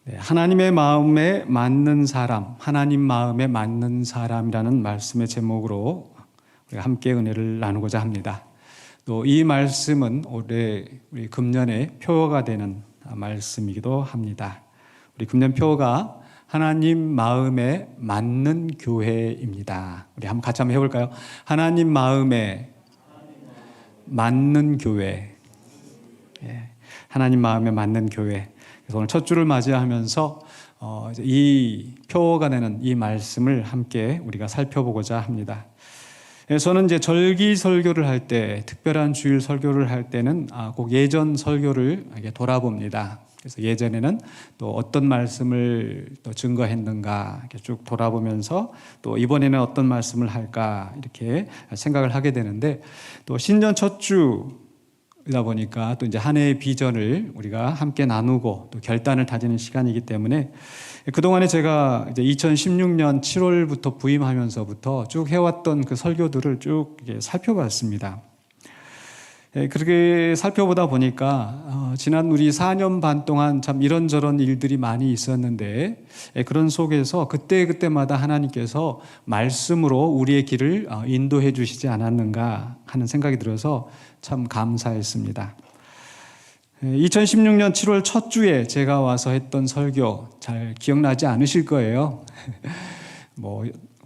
네, 하나님의 마음에 맞는 사람, 하나님 마음에 맞는 사람이라는 말씀의 제목으로 우리가 함께 은혜를 나누고자 합니다. 또 이 말씀은 올해 우리 금년의 표어가 되는 말씀이기도 합니다. 우리 금년 표어가 하나님 마음에 맞는 교회입니다. 우리 한번 같이 한번 해볼까요? 하나님 마음에 맞는 교회. 예, 하나님 마음에 맞는 교회. 그래서 오늘 첫 주를 맞이하면서 이 표어가 되는 이 말씀을 함께 우리가 살펴보고자 합니다. 저는 이제 절기 설교를 할 때, 특별한 주일 설교를 할 때는 꼭 예전 설교를 돌아봅니다. 그래서 예전에는 또 어떤 말씀을 또 증거했는가 이렇게 쭉 돌아보면서 또 이번에는 어떤 말씀을 할까 이렇게 생각을 하게 되는데, 또 신년 첫 주이다 보니까 또 이제 한 해의 비전을 우리가 함께 나누고 또 결단을 다지는 시간이기 때문에 그동안에 제가 이제 2016년 7월부터 부임하면서부터 쭉 해왔던 그 설교들을 쭉 살펴봤습니다. 그렇게 살펴보다 보니까 지난 우리 4년 반 동안 참 이런저런 일들이 많이 있었는데, 그런 속에서 그때마다 하나님께서 말씀으로 우리의 길을 인도해 주시지 않았는가 하는 생각이 들어서 참 감사했습니다. 2016년 7월 첫 주에 제가 와서 했던 설교 잘 기억나지 않으실 거예요.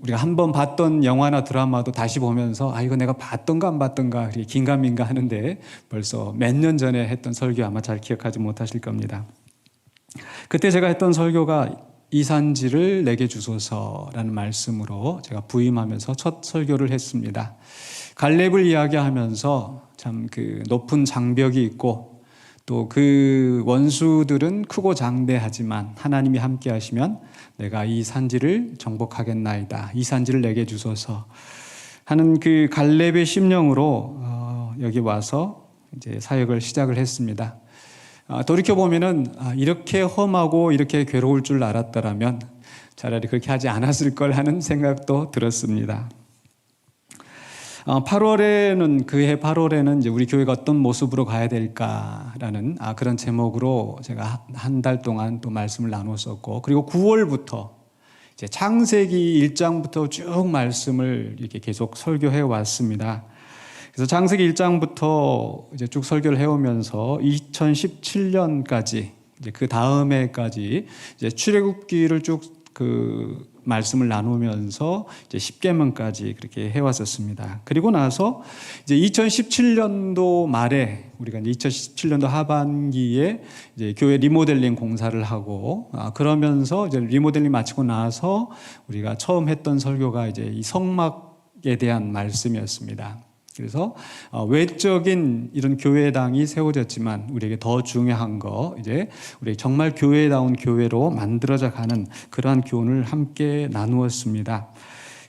우리가 한번 봤던 영화나 드라마도 다시 보면서 이거 내가 봤던가 안 봤던가 긴가민가 하는데 벌써 몇 년 전에 했던 설교 아마 잘 기억하지 못하실 겁니다. 그때 제가 했던 설교가 이산지를 내게 주소서라는 말씀으로 제가 부임하면서 첫 설교를 했습니다. 갈렙을 이야기하면서 참 그 높은 장벽이 있고 또 그 원수들은 크고 장대하지만 하나님이 함께 하시면 내가 이 산지를 정복하겠나이다. 이 산지를 내게 주소서 하는 그 갈렙의 심령으로 여기 와서 이제 사역을 시작을 했습니다. 돌이켜 보면은 이렇게 험하고 이렇게 괴로울 줄 알았더라면 차라리 그렇게 하지 않았을 걸 하는 생각도 들었습니다. 8월에는 그해 8월에는 이제 우리 교회가 어떤 모습으로 가야 될까라는 그런 제목으로 제가 한 달 동안 또 말씀을 나눴었고, 그리고 9월부터 이제 창세기 1장부터 쭉 말씀을 이렇게 계속 설교해 왔습니다. 그래서 창세기 1장부터 이제 쭉 설교를 해오면서 2017년까지 이제 그 다음해까지 이제 출애굽기를 쭉 그 말씀을 나누면서 이제 10계명까지 그렇게 해왔었습니다. 그리고 나서 이제 2017년도 말에 우리가 이제 2017년도 하반기에 이제 교회 리모델링 공사를 하고 그러면서 이제 리모델링 마치고 나서 우리가 처음 했던 설교가 이제 이 성막에 대한 말씀이었습니다. 그래서 외적인 이런 교회당이 세워졌지만 우리에게 더 중요한 거 이제 우리 정말 교회다운 교회로 만들어져 가는 그러한 교훈을 함께 나누었습니다.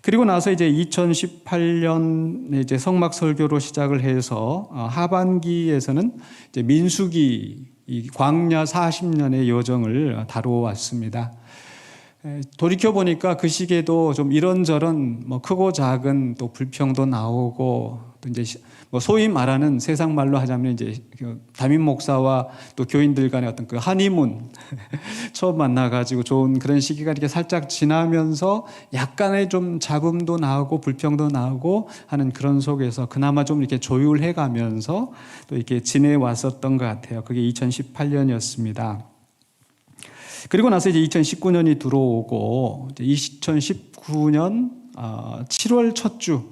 그리고 나서 이제 2018년 이제 성막 설교로 시작을 해서 하반기에서는 이제 민수기 이 광야 40년의 여정을 다루어왔습니다. 돌이켜 보니까 그 시기에도 좀 이런저런 크고 작은 또 불평도 나오고, 또 이제 소위 말하는 세상 말로 하자면 이제 담임 목사와 또 교인들 간의 어떤 그 하니문 처음 만나가지고 좋은 그런 시기가 이렇게 살짝 지나면서 약간의 좀 잡음도 나오고 불평도 나오고 하는 그런 속에서 그나마 좀 이렇게 조율해 가면서 또 이렇게 지내왔었던 것 같아요. 그게 2018년이었습니다. 그리고 나서 이제 2019년이 들어오고, 이제 2019년 7월 첫 주,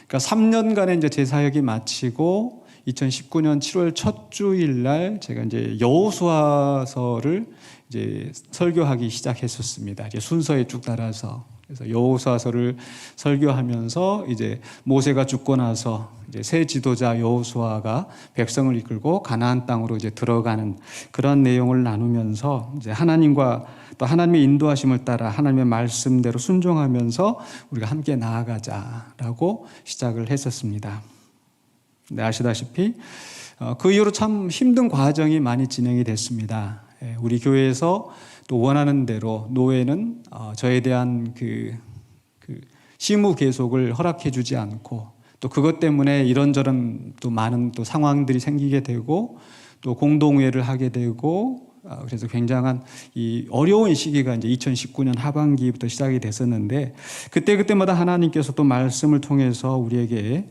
그러니까 3년간의 이제 제 사역이 마치고 2019년 7월 첫 주일 날 제가 이제 여호수아서를 이제 설교하기 시작했었습니다. 이제 순서에 쭉 따라서. 그래서 여호수아서를 설교하면서 이제 모세가 죽고 나서 이제 새 지도자 여호수아가 백성을 이끌고 가나안 땅으로 이제 들어가는 그런 내용을 나누면서 이제 하나님과 또 하나님의 인도하심을 따라 하나님의 말씀대로 순종하면서 우리가 함께 나아가자라고 시작을 했었습니다. 네, 아시다시피 그 이후로 참 힘든 과정이 많이 진행이 됐습니다. 우리 교회에서 또 원하는 대로 노회는 저에 대한 그 시무 계속을 허락해 주지 않고, 또 그것 때문에 이런저런 또 많은 또 상황들이 생기게 되고, 또 공동회를 하게 되고, 그래서 굉장한 이 어려운 시기가 이제 2019년 하반기부터 시작이 됐었는데 그때마다 하나님께서 또 말씀을 통해서 우리에게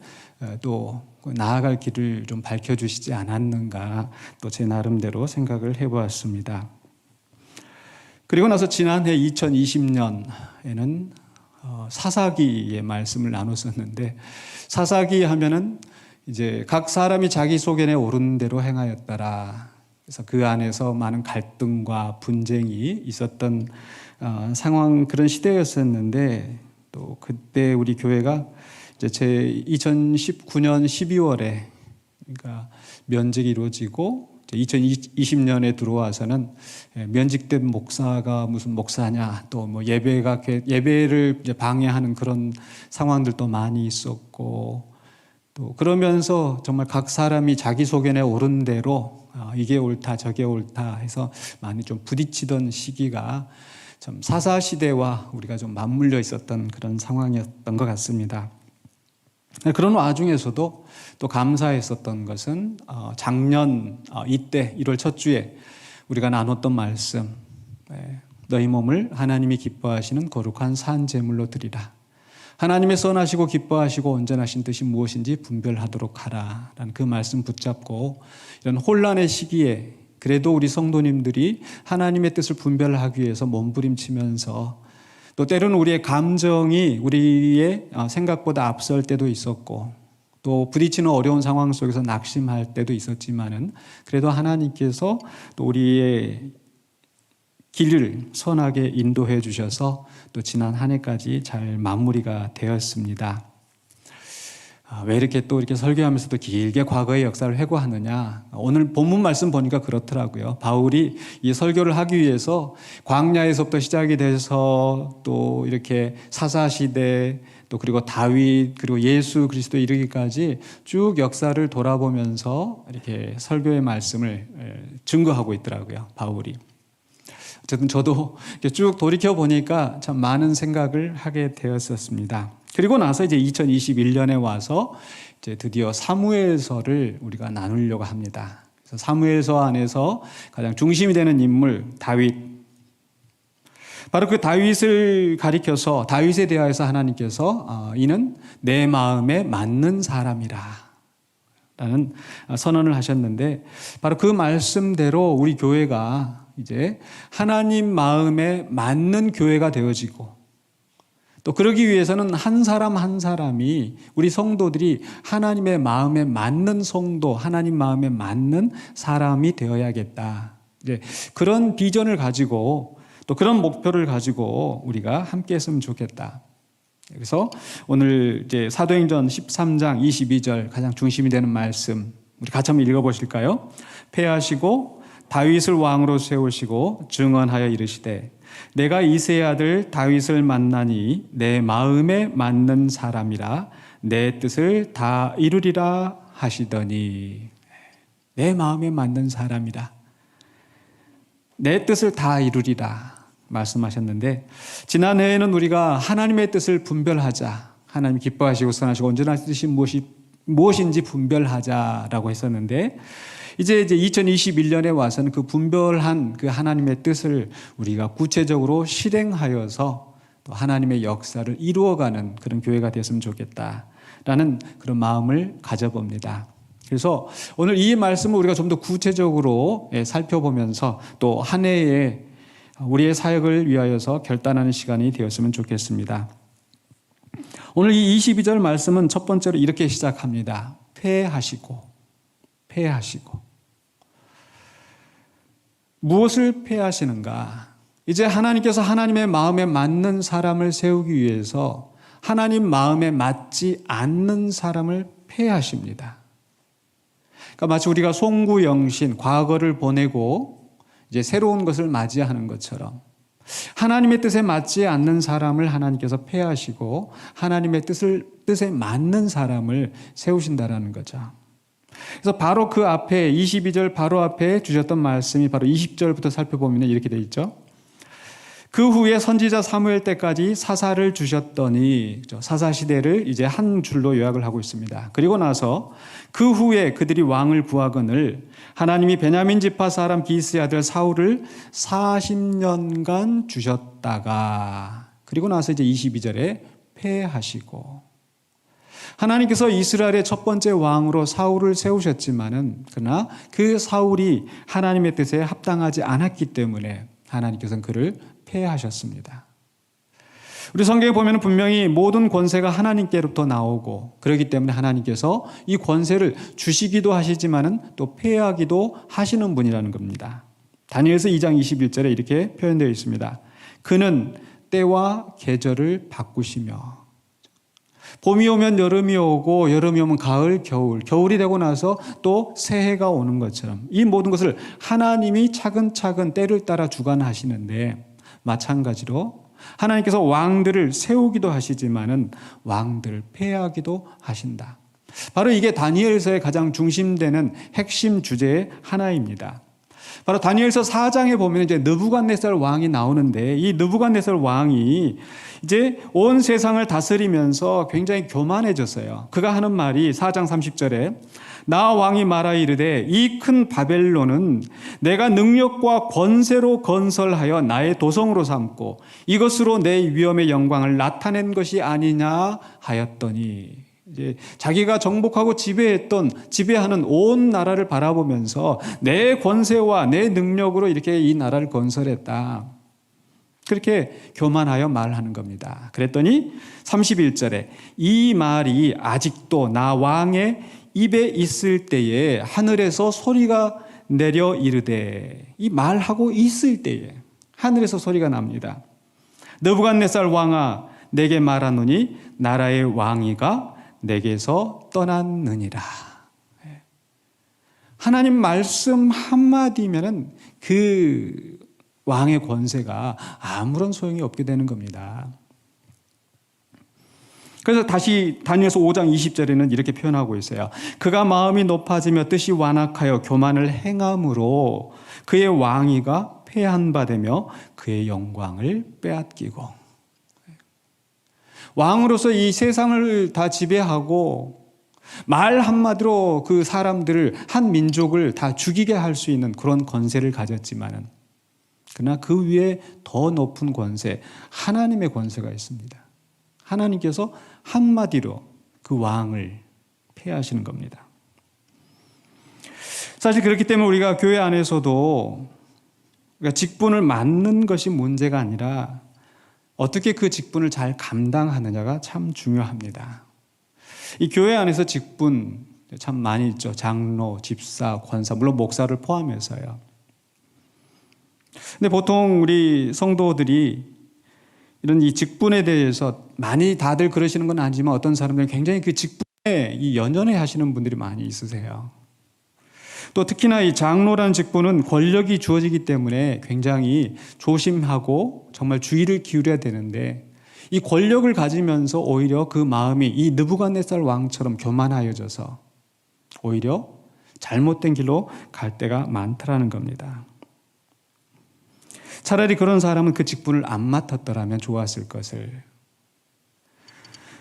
또 나아갈 길을 좀 밝혀주시지 않았는가 또 제 나름대로 생각을 해보았습니다. 그리고 나서 지난해 2020년에는 사사기의 말씀을 나눴었는데 사사기 하면은 이제 각 사람이 자기 소견에 오른 대로 행하였더라. 그래서 그 안에서 많은 갈등과 분쟁이 있었던 상황 그런 시대였었는데 또 그때 우리 교회가 이제 제 2019년 12월에 그러니까 면직이 이루어지고 2020년에 들어와서는 면직된 목사가 무슨 목사냐 또 뭐 예배를 이제 방해하는 그런 상황들도 많이 있었고 또 그러면서 정말 각 사람이 자기 소견에 옳은 대로 이게 옳다 저게 옳다 해서 많이 좀 부딪히던 시기가 참 사사 시대와 우리가 좀 맞물려 있었던 그런 상황이었던 것 같습니다. 그런 와중에서도 또 감사했었던 것은 작년 이때 1월 첫 주에 우리가 나눴던 말씀 너희 몸을 하나님이 기뻐하시는 거룩한 산 제물로 드리라. 하나님의 선하시고 기뻐하시고 온전하신 뜻이 무엇인지 분별하도록 하라 라는 그 말씀 붙잡고 이런 혼란의 시기에 그래도 우리 성도님들이 하나님의 뜻을 분별하기 위해서 몸부림치면서 또 때로는 우리의 감정이 우리의 생각보다 앞설 때도 있었고 또 부딪히는 어려운 상황 속에서 낙심할 때도 있었지만은 그래도 하나님께서 또 우리의 길을 선하게 인도해 주셔서 또 지난 한 해까지 잘 마무리가 되었습니다. 왜 이렇게 또 이렇게 설교하면서도 길게 과거의 역사를 회고하느냐? 오늘 본문 말씀 보니까 그렇더라고요. 바울이 이 설교를 하기 위해서 광야에서부터 시작이 돼서 또 이렇게 사사시대 또 그리고 다윗 그리고 예수 그리스도 이르기까지 쭉 역사를 돌아보면서 이렇게 설교의 말씀을 증거하고 있더라고요. 바울이. 어쨌든 저도 쭉 돌이켜 보니까 참 많은 생각을 하게 되었었습니다. 그리고 나서 이제 2021년에 와서 이제 드디어 사무엘서를 우리가 나누려고 합니다. 그래서 사무엘서 안에서 가장 중심이 되는 인물 다윗. 바로 그 다윗을 가리켜서 다윗에 대하여서 하나님께서 이는 내 마음에 맞는 사람이라 라는 선언을 하셨는데 바로 그 말씀대로 우리 교회가 이제 하나님 마음에 맞는 교회가 되어지고 또 그러기 위해서는 한 사람 한 사람이 우리 성도들이 하나님의 마음에 맞는 성도, 하나님 마음에 맞는 사람이 되어야겠다. 이제 그런 비전을 가지고 또 그런 목표를 가지고 우리가 함께 했으면 좋겠다. 그래서 오늘 이제 사도행전 13장 22절 가장 중심이 되는 말씀 우리 같이 한번 읽어보실까요? 패하시고 다윗을 왕으로 세우시고 증언하여 이르시되 내가 이새의 아들 다윗을 만나니 내 마음에 맞는 사람이라 내 뜻을 다 이루리라 하시더니 내 마음에 맞는 사람이라 내 뜻을 다 이루리라 말씀하셨는데 지난해에는 우리가 하나님의 뜻을 분별하자 하나님 기뻐하시고 선하시고 온전하신 뜻이 무엇인지 분별하자라고 했었는데 이제 2021년에 와서는 그 분별한 그 하나님의 뜻을 우리가 구체적으로 실행하여서 또 하나님의 역사를 이루어가는 그런 교회가 됐으면 좋겠다라는 그런 마음을 가져봅니다. 그래서 오늘 이 말씀을 우리가 좀 더 구체적으로 살펴보면서 또 한 해에 우리의 사역을 위하여서 결단하는 시간이 되었으면 좋겠습니다. 오늘 이 22절 말씀은 첫 번째로 이렇게 시작합니다. 패하시고 무엇을 패하시는가? 이제 하나님께서 하나님의 마음에 맞는 사람을 세우기 위해서 하나님 마음에 맞지 않는 사람을 패하십니다. 그러니까 마치 우리가 송구영신, 과거를 보내고 이제 새로운 것을 맞이하는 것처럼 하나님의 뜻에 맞지 않는 사람을 하나님께서 패하시고 하나님의 뜻에 맞는 사람을 세우신다라는 거죠. 그래서 바로 그 앞에 22절 바로 앞에 주셨던 말씀이 바로 20절부터 살펴보면 이렇게 되어 있죠. 그 후에 선지자 사무엘 때까지 사사를 주셨더니, 사사 시대를 이제 한 줄로 요약을 하고 있습니다. 그리고 나서 그 후에 그들이 왕을 구하거늘 하나님이 베냐민 지파 사람 기스의 아들 사울을 40년간 주셨다가, 그리고 나서 이제 22절에 패하시고, 하나님께서 이스라엘의 첫 번째 왕으로 사울을 세우셨지만은, 그러나 그 사울이 하나님의 뜻에 합당하지 않았기 때문에 하나님께서는 그를 패하셨습니다. 우리 성경에 보면 분명히 모든 권세가 하나님께로부터 나오고, 그렇기 때문에 하나님께서 이 권세를 주시기도 하시지만은 또 패하기도 하시는 분이라는 겁니다. 다니엘서 2장 21절에 이렇게 표현되어 있습니다. 그는 때와 계절을 바꾸시며, 봄이 오면 여름이 오고, 여름이 오면 가을, 겨울, 겨울이 되고 나서 또 새해가 오는 것처럼 이 모든 것을 하나님이 차근차근 때를 따라 주관하시는데, 마찬가지로 하나님께서 왕들을 세우기도 하시지만은 왕들을 패하기도 하신다. 바로 이게 다니엘서의 가장 중심되는 핵심 주제의 하나입니다. 바로 다니엘서 4장에 보면 이제 느부갓네살 왕이 나오는데, 이 느부갓네살 왕이 이제 온 세상을 다스리면서 굉장히 교만해졌어요. 그가 하는 말이 4장 30절에 나 왕이 말하 이르되 이 큰 바벨론은 내가 능력과 권세로 건설하여 나의 도성으로 삼고 이것으로 내 위엄의 영광을 나타낸 것이 아니냐 하였더니, 이제 자기가 정복하고 지배하는 온 나라를 바라보면서 내 권세와 내 능력으로 이렇게 이 나라를 건설했다, 그렇게 교만하여 말하는 겁니다. 그랬더니 31절에 이 말이 아직도 나 왕의 입에 있을 때에 하늘에서 소리가 내려 이르되, 이 말하고 있을 때에 하늘에서 소리가 납니다. 느부갓네살 왕아 내게 말하노니 나라의 왕위가 내게서 떠났느니라. 하나님 말씀 한마디면은 그 왕의 권세가 아무런 소용이 없게 되는 겁니다. 그래서 다시 다니엘서 5장 20절에는 이렇게 표현하고 있어요. 그가 마음이 높아지며 뜻이 완악하여 교만을 행함으로 그의 왕위가 패한 바 되며 그의 영광을 빼앗기고, 왕으로서 이 세상을 다 지배하고 말 한마디로 그 사람들을, 한 민족을 다 죽이게 할 수 있는 그런 권세를 가졌지만은, 그러나 그 위에 더 높은 권세, 하나님의 권세가 있습니다. 하나님께서 한마디로 그 왕을 폐하시는 겁니다. 사실 그렇기 때문에 우리가 교회 안에서도 직분을 맡는 것이 문제가 아니라 어떻게 그 직분을 잘 감당하느냐가 참 중요합니다. 이 교회 안에서 직분 참 많이 있죠. 장로, 집사, 권사, 물론 목사를 포함해서요. 근데 보통 우리 성도들이 이런 이 직분에 대해서 많이 다들 그러시는 건 아니지만 어떤 사람들은 굉장히 그 직분에 이 연연해 하시는 분들이 많이 있으세요. 또 특히나 이 장로라는 직분은 권력이 주어지기 때문에 굉장히 조심하고 정말 주의를 기울여야 되는데, 이 권력을 가지면서 오히려 그 마음이 이 느부갓네살 왕처럼 교만하여져서 오히려 잘못된 길로 갈 때가 많다라는 겁니다. 차라리 그런 사람은 그 직분을 안 맡았더라면 좋았을 것을.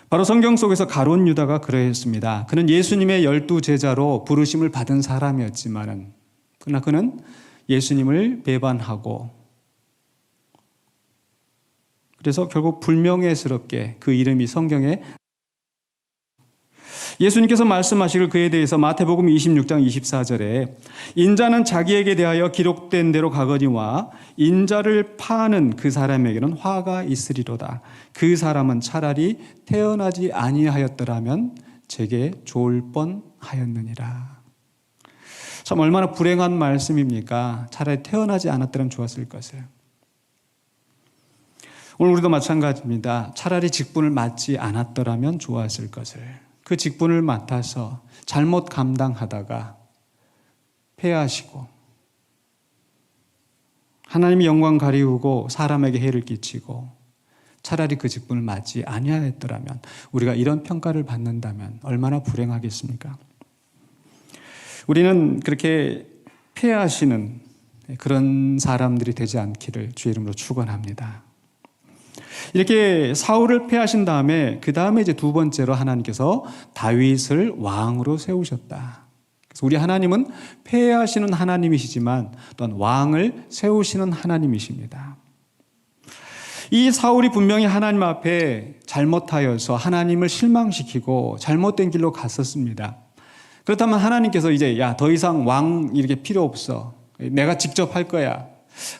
바로 성경 속에서 가룟 유다가 그러했습니다. 그는 예수님의 12 제자로 부르심을 받은 사람이었지만은, 그러나 그는 예수님을 배반하고, 그래서 결국 불명예스럽게 그 이름이 성경에, 예수님께서 말씀하시길 그에 대해서 마태복음 26장 24절에 인자는 자기에게 대하여 기록된 대로 가거니와 인자를 파는 그 사람에게는 화가 있으리로다. 그 사람은 차라리 태어나지 아니하였더라면 제게 좋을 뻔하였느니라. 참 얼마나 불행한 말씀입니까? 차라리 태어나지 않았더라면 좋았을 것을. 오늘 우리도 마찬가지입니다. 차라리 직분을 맡지 않았더라면 좋았을 것을. 그 직분을 맡아서 잘못 감당하다가 패하시고 하나님의 영광 가리우고 사람에게 해를 끼치고, 차라리 그 직분을 맡지 아니하였더라면, 우리가 이런 평가를 받는다면 얼마나 불행하겠습니까? 우리는 그렇게 패하시는 그런 사람들이 되지 않기를 주의 이름으로 축원합니다. 이렇게 사울을 패하신 다음에 그 다음에 이제 두 번째로 하나님께서 다윗을 왕으로 세우셨다. 그래서 우리 하나님은 패하시는 하나님이시지만 또한 왕을 세우시는 하나님이십니다. 이 사울이 분명히 하나님 앞에 잘못하여서 하나님을 실망시키고 잘못된 길로 갔었습니다. 그렇다면 하나님께서 이제 야, 더 이상 왕 이렇게 필요 없어. 내가 직접 할 거야.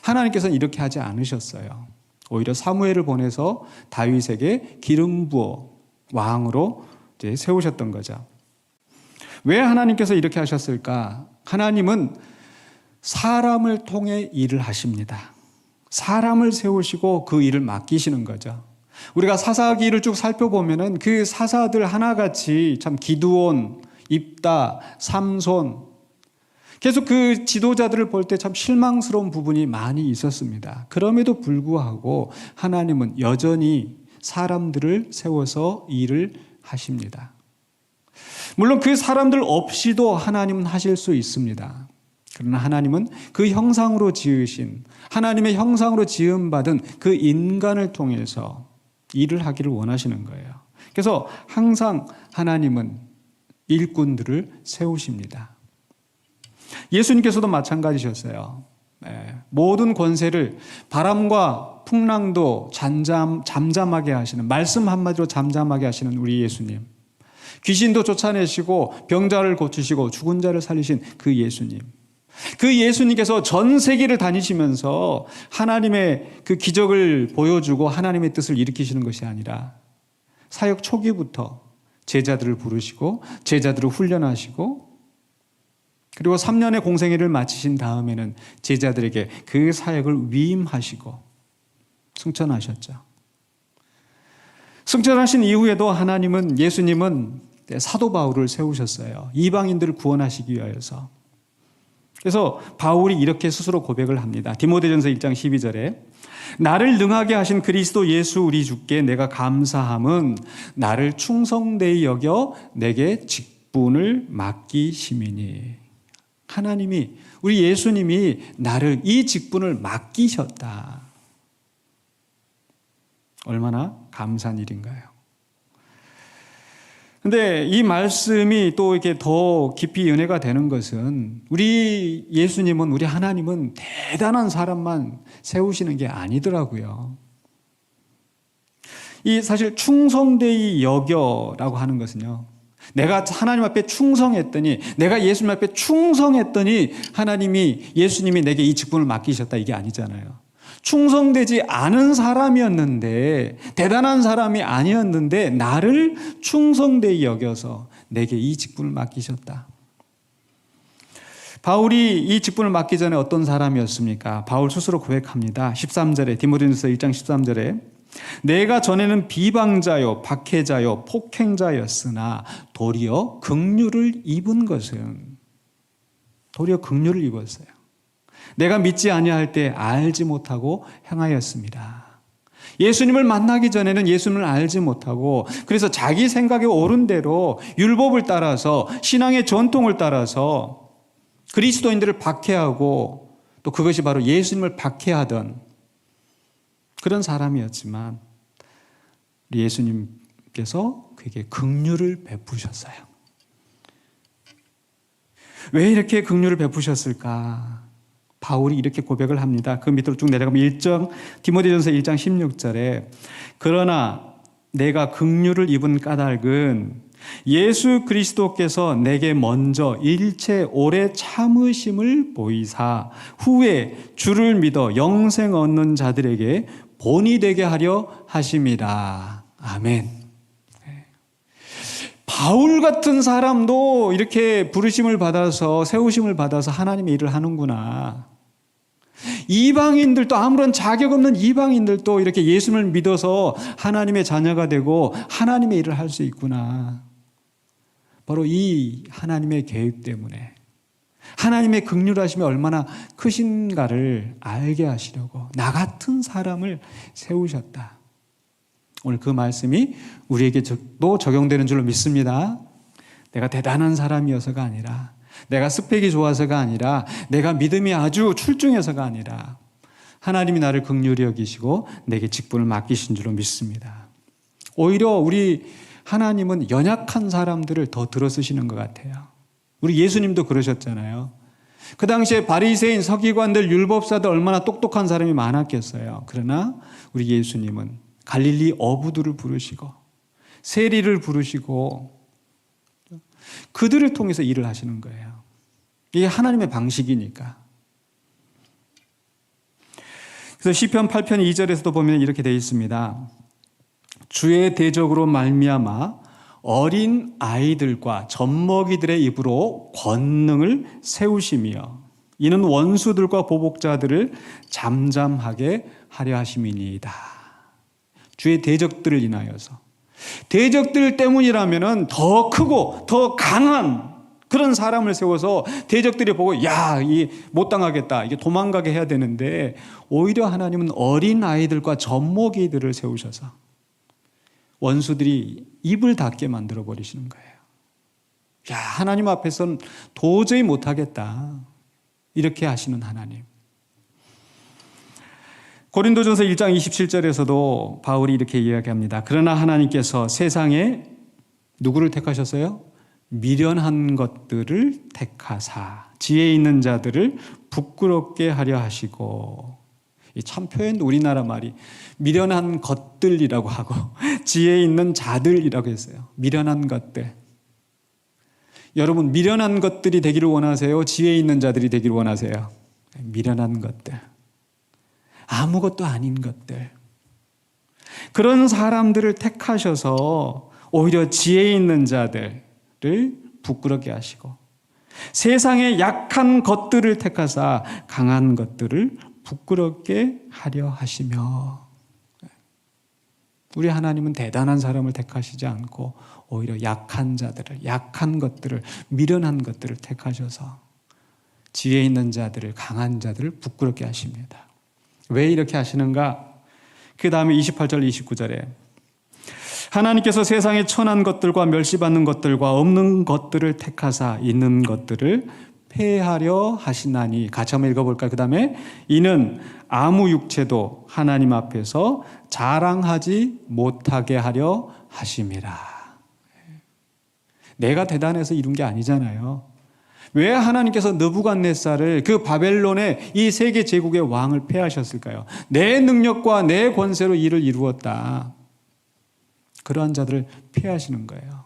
하나님께서는 이렇게 하지 않으셨어요. 오히려 사무엘을 보내서 다윗에게 기름 부어 왕으로 이제 세우셨던 거죠. 왜 하나님께서 이렇게 하셨을까? 하나님은 사람을 통해 일을 하십니다. 사람을 세우시고 그 일을 맡기시는 거죠. 우리가 사사기를 쭉 살펴보면은 그 사사들 하나같이 참 기드온, 입다, 삼손 계속 그 지도자들을 볼 때 참 실망스러운 부분이 많이 있었습니다. 그럼에도 불구하고 하나님은 여전히 사람들을 세워서 일을 하십니다. 물론 그 사람들 없이도 하나님은 하실 수 있습니다. 그러나 하나님은 그 형상으로 지으신, 하나님의 형상으로 지음받은 그 인간을 통해서 일을 하기를 원하시는 거예요. 그래서 항상 하나님은 일꾼들을 세우십니다. 예수님께서도 마찬가지셨어요. 모든 권세를 바람과 풍랑도 잠잠하게 하시는, 말씀 한마디로 잠잠하게 하시는 우리 예수님. 귀신도 쫓아내시고 병자를 고치시고 죽은 자를 살리신 그 예수님. 그 예수님께서 전 세계를 다니시면서 하나님의 그 기적을 보여주고 하나님의 뜻을 일으키시는 것이 아니라 사역 초기부터 제자들을 부르시고 제자들을 훈련하시고 그리고 3년의 공생애를 마치신 다음에는 제자들에게 그 사역을 위임하시고 승천하셨죠. 승천하신 이후에도 하나님은, 예수님은 사도 바울을 세우셨어요. 이방인들을 구원하시기 위하여서. 그래서 바울이 이렇게 스스로 고백을 합니다. 디모데전서 1장 12절에 나를 능하게 하신 그리스도 예수 우리 주께 내가 감사함은 나를 충성되이 여겨 내게 직분을 맡기심이니. 하나님이, 우리 예수님이 나를 이 직분을 맡기셨다. 얼마나 감사한 일인가요? 근데 이 말씀이 또 이렇게 더 깊이 은혜가 되는 것은 우리 예수님은, 우리 하나님은 대단한 사람만 세우시는 게 아니더라고요. 이 사실 충성되이 여겨라고 하는 것은요, 내가 하나님 앞에 충성했더니, 내가 예수님 앞에 충성했더니 하나님이, 예수님이 내게 이 직분을 맡기셨다, 이게 아니잖아요. 충성되지 않은 사람이었는데, 대단한 사람이 아니었는데 나를 충성되이 여겨서 내게 이 직분을 맡기셨다. 바울이 이 직분을 맡기 전에 어떤 사람이었습니까? 바울 스스로 고백합니다. 13절에, 디모데전서 1장 13절에 내가 전에는 비방자요 박해자요 폭행자였으나 도리어 긍휼을 입은 것은, 도리어 긍휼을 입었어요. 내가 믿지 아니할 때 알지 못하고 행하였습니다. 예수님을 만나기 전에는 예수님을 알지 못하고, 그래서 자기 생각에 옳은 대로 율법을 따라서, 신앙의 전통을 따라서 그리스도인들을 박해하고, 또 그것이 바로 예수님을 박해하던 그런 사람이었지만 예수님께서 그에게 긍휼을 베푸셨어요. 왜 이렇게 긍휼을 베푸셨을까? 바울이 이렇게 고백을 합니다. 그 밑으로 쭉 내려가면 디모데전서 1장 16절에 그러나 내가 긍휼을 입은 까닭은 예수 그리스도께서 내게 먼저 일체 오래 참으심을 보이사 후에 주를 믿어 영생 얻는 자들에게 본이 되게 하려 하심이라. 아멘. 바울 같은 사람도 이렇게 부르심을 받아서, 세우심을 받아서 하나님의 일을 하는구나. 이방인들도, 아무런 자격 없는 이방인들도 이렇게 예수님을 믿어서 하나님의 자녀가 되고 하나님의 일을 할 수 있구나. 바로 이 하나님의 계획 때문에, 하나님의 긍휼하심이 얼마나 크신가를 알게 하시려고 나 같은 사람을 세우셨다. 오늘 그 말씀이 우리에게도 적용되는 줄로 믿습니다. 내가 대단한 사람이어서가 아니라 내가 스펙이 좋아서가 아니라 내가 믿음이 아주 출중해서가 아니라 하나님이 나를 긍휼히 여기시고 내게 직분을 맡기신 줄로 믿습니다. 오히려 우리 하나님은 연약한 사람들을 더 들어쓰시는 것 같아요. 우리 예수님도 그러셨잖아요. 그 당시에 바리새인, 서기관들, 율법사들 얼마나 똑똑한 사람이 많았겠어요. 그러나 우리 예수님은 갈릴리 어부들을 부르시고 세리를 부르시고 그들을 통해서 일을 하시는 거예요. 이게 하나님의 방식이니까. 그래서 시편 8편 2절에서도 보면 이렇게 되어 있습니다. 주의 대적으로 말미암아 어린 아이들과 젖먹이들의 입으로 권능을 세우시며 이는 원수들과 보복자들을 잠잠하게 하려 하심이니이다. 주의 대적들을 인하여서. 대적들 때문이라면 더 크고 더 강한 그런 사람을 세워서 대적들이 보고 야, 이 못 당하겠다. 이게 도망가게 해야 되는데 오히려 하나님은 어린 아이들과 젖먹이들을 세우셔서 원수들이 입을 닫게 만들어 버리시는 거예요. 야, 하나님 앞에서는 도저히 못하겠다. 이렇게 하시는 하나님. 고린도전서 1장 27절에서도 바울이 이렇게 이야기합니다. 그러나 하나님께서 세상에 누구를 택하셨어요? 미련한 것들을 택하사 지혜 있는 자들을 부끄럽게 하려 하시고. 참 표현도 우리나라 말이 미련한 것들이라고 하고 지혜 있는 자들이라고 했어요. 미련한 것들. 여러분 미련한 것들이 되기를 원하세요? 지혜 있는 자들이 되기를 원하세요? 미련한 것들. 아무것도 아닌 것들. 그런 사람들을 택하셔서 오히려 지혜 있는 자들을 부끄럽게 하시고 세상의 약한 것들을 택하사 강한 것들을 부끄럽게 하려 하시며. 우리 하나님은 대단한 사람을 택하시지 않고 오히려 약한 자들을, 약한 것들을, 미련한 것들을 택하셔서 지혜 있는 자들을, 강한 자들을 부끄럽게 하십니다. 왜 이렇게 하시는가? 그 다음에 28절 29절에 하나님께서 세상에 천한 것들과 멸시받는 것들과 없는 것들을 택하사 있는 것들을 폐하려 하시나니. 같이 한번 읽어볼까요? 그 다음에 이는 아무 육체도 하나님 앞에서 자랑하지 못하게 하려 하심이라. 내가 대단해서 이룬 게 아니잖아요. 왜 하나님께서 느부갓네살을 그 바벨론의 이 세계 제국의 왕을 폐하셨을까요? 내 능력과 내 권세로 일을 이루었다. 그러한 자들을 폐하시는 거예요.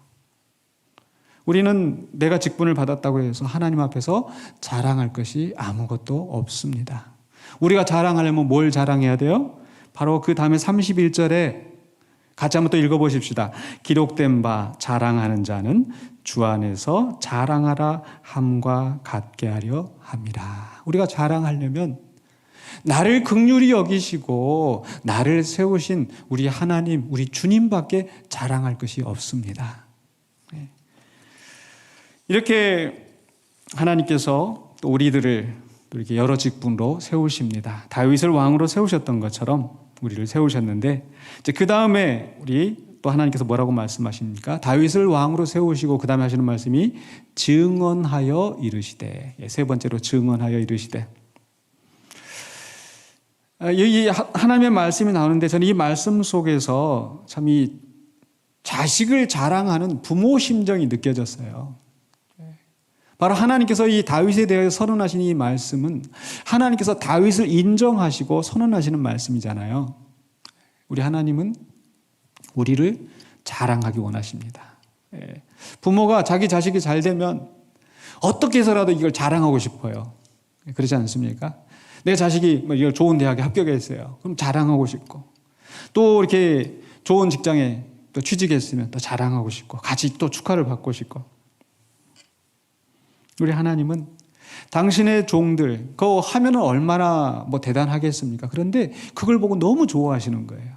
우리는 내가 직분을 받았다고 해서 하나님 앞에서 자랑할 것이 아무것도 없습니다. 우리가 자랑하려면 뭘 자랑해야 돼요? 바로 그 다음에 31절에 같이 한번 또 읽어보십시다. 기록된 바 자랑하는 자는 주 안에서 자랑하라 함과 같게 하려 함이라. 우리가 자랑하려면 나를 긍휼히 여기시고 나를 세우신 우리 하나님, 우리 주님밖에 자랑할 것이 없습니다. 이렇게 하나님께서 또 우리들을 또 이렇게 여러 직분으로 세우십니다. 다윗을 왕으로 세우셨던 것처럼 우리를 세우셨는데 이제 그 다음에 우리 또 하나님께서 뭐라고 말씀하십니까? 다윗을 왕으로 세우시고 그 다음에 하시는 말씀이 증언하여 이르시되. 세 번째로 증언하여 이르시되. 이 하나님의 말씀이 나오는데 저는 이 말씀 속에서 참 이 자식을 자랑하는 부모 심정이 느껴졌어요. 바로 하나님께서 이 다윗에 대해 선언하신 이 말씀은 하나님께서 다윗을 인정하시고 선언하시는 말씀이잖아요. 우리 하나님은 우리를 자랑하기 원하십니다. 부모가 자기 자식이 잘 되면 어떻게 해서라도 이걸 자랑하고 싶어요. 그렇지 않습니까? 내 자식이 이걸 좋은 대학에 합격했어요. 그럼 자랑하고 싶고, 또 이렇게 좋은 직장에 또 취직했으면 또 자랑하고 싶고, 같이 또 축하를 받고 싶고. 우리 하나님은 당신의 종들, 그거 하면은 얼마나 대단하겠습니까? 그런데 그걸 보고 너무 좋아하시는 거예요.